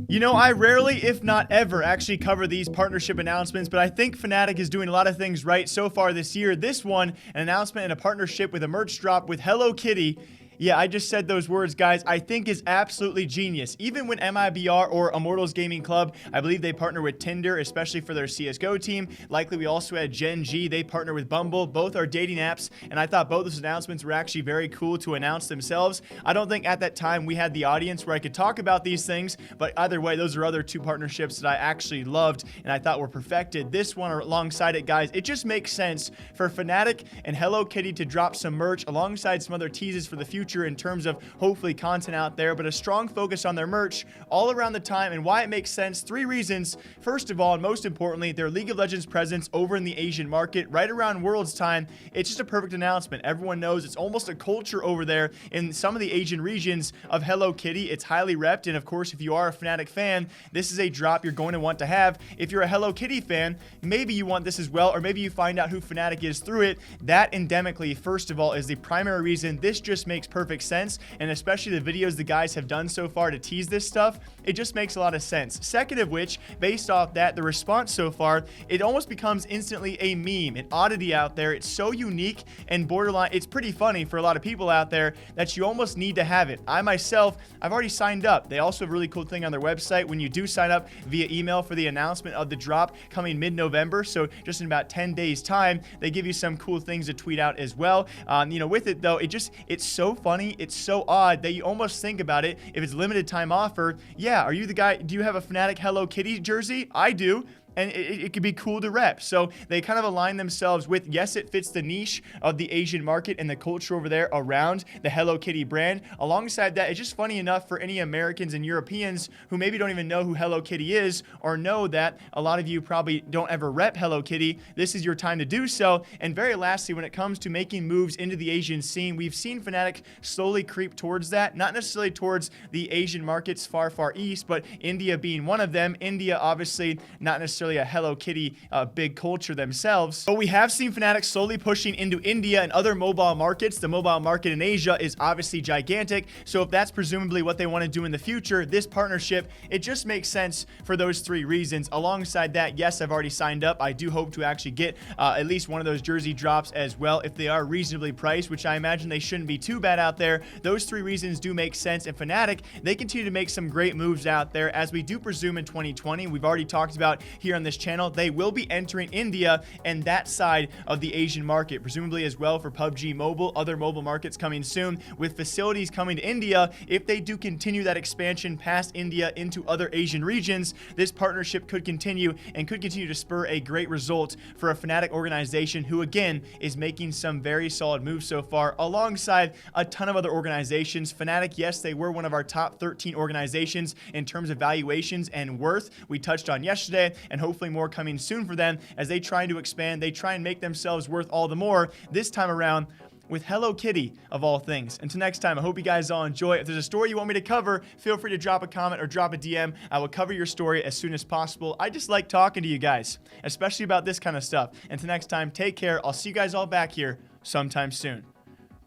You know, I rarely, if not ever, actually cover these partnership announcements, but I think Fnatic is doing a lot of things right so far this year. This one, an announcement and a partnership with a merch drop with Hello Kitty. Yeah, I just said those words, guys. I think is absolutely genius. Even when MIBR or Immortals Gaming Club, I believe they partner with Tinder, especially for their CSGO team. Likely, we also had Gen G. They partner with Bumble. Both are dating apps, and I thought both those announcements were actually very cool to announce themselves. I don't think at that time we had the audience where I could talk about these things, but either way, those are other two partnerships that I actually loved and I thought were perfected. This one alongside it, guys, it just makes sense for Fnatic and Hello Kitty to drop some merch alongside some other teases for the future in terms of hopefully content out there, but a strong focus on their merch all around the time. And why it makes sense: 3 reasons. First of all, and most importantly, their League of Legends presence over in the Asian market right around Worlds time. It's just a perfect announcement. Everyone knows it's almost a culture over there in some of the Asian regions of Hello Kitty. It's highly repped, and of course, if you are a Fnatic fan, this is a drop you're going to want to have. If you're a Hello Kitty fan, maybe you want this as well, or maybe you find out who Fnatic is through it. That endemically, first of all, is the primary reason. This just makes perfect sense, and especially the videos the guys have done so far to tease this stuff, it just makes a lot of sense. Second of which, based off that, the response so far, it almost becomes instantly a meme, an oddity out there. It's so unique and borderline, it's pretty funny for a lot of people out there that you almost need to have it. I myself, I've already signed up. They also have a really cool thing on their website when you do sign up via email for the announcement of the drop coming mid-November, so just in about 10 days time, they give you some cool things to tweet out as well. With it though, it's so funny, it's so odd that you almost think about it. If it's limited time offer, yeah, are you the guy? Do you have a Fnatic Hello Kitty jersey? I do. And it could be cool to rep. So they kind of align themselves with, yes, it fits the niche of the Asian market and the culture over there around the Hello Kitty brand. Alongside that, it's just funny enough for any Americans and Europeans who maybe don't even know who Hello Kitty is, or know that a lot of you probably don't ever rep Hello Kitty. This is your time to do so. And very lastly, when it comes to making moves into the Asian scene, we've seen Fnatic slowly creep towards that, not necessarily towards the Asian markets far, far east, but India being one of them. India, obviously, not necessarily a Hello Kitty big culture themselves, but we have seen Fnatic slowly pushing into India and other mobile markets. The mobile market in Asia is obviously gigantic, so if that's presumably what they want to do in the future, this partnership, it just makes sense for those 3 reasons. Alongside that, yes, I've already signed up. I do hope to actually get at least one of those jersey drops as well if they are reasonably priced, which I imagine they shouldn't be too bad out there. Those 3 reasons do make sense, and Fnatic, they continue to make some great moves out there, as we do presume in 2020. We've already talked about here on this channel, they will be entering India and that side of the Asian market, presumably as well for PUBG Mobile, other mobile markets coming soon, with facilities coming to India. If they do continue that expansion past India into other Asian regions, this partnership could continue and could continue to spur a great result for a Fnatic organization who, again, is making some very solid moves so far, alongside a ton of other organizations. Fnatic, yes, they were one of our top 13 organizations in terms of valuations and worth, we touched on yesterday, and hopefully more coming soon for them as they try to expand. They try and make themselves worth all the more this time around with Hello Kitty of all things. Until next time, I hope you guys all enjoy. If there's a story you want me to cover, feel free to drop a comment or drop a DM. I will cover your story as soon as possible. I just like talking to you guys, especially about this kind of stuff. Until next time, take care. I'll see you guys all back here sometime soon.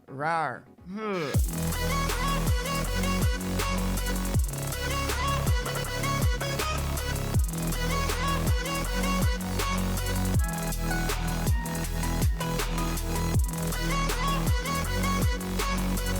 Rawr.